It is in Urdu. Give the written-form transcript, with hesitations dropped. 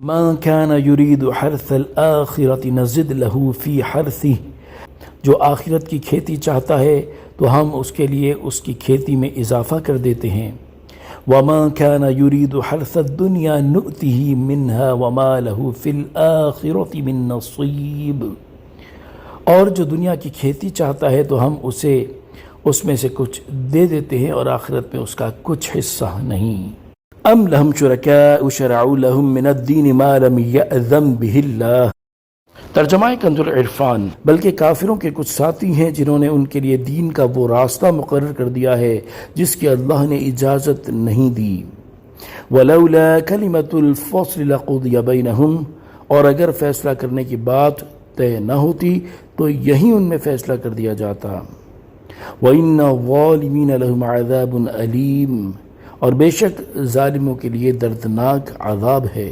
من كان يريد حرث الآخرة نزد له في حرثه، جو آخرت کی کھیتی چاہتا ہے تو ہم اس کے لیے اس کی کھیتی میں اضافہ کر دیتے ہیں۔ وَمَن كَانَ يُرِيدُ حَرْثَ الدُّنْيَا نُؤْتِهِ مِنْهَا وَمَا لَهُ فِي الْآخِرَةِ مِن نَصِيبٍ، اور جو دنیا کی کھیتی چاہتا ہے تو ہم اسے اس میں سے کچھ دے دیتے ہیں اور آخرت میں اس کا کچھ حصہ نہیں۔ ام لہم شرکاء شرعوا لہم من الدین ما لم یأذن بہ اللہ۔ ترجمہ کنز العرفان، بلکہ کافروں کے کچھ ساتھی ہیں جنہوں نے ان کے لیے دین کا وہ راستہ مقرر کر دیا ہے جس کی اللہ نے اجازت نہیں دی۔ ولولا کلمۃ الفصل لقضی بینہم، اور اگر فیصلہ کرنے کی بات طے نہ ہوتی تو یہی ان میں فیصلہ کر دیا جاتا۔ وَإِنَّ الظَّالِمِينَ لَهُمْ عَذَابٌ أَلِيمٌ، اور بے شک ظالموں کے لیے دردناک عذاب ہے۔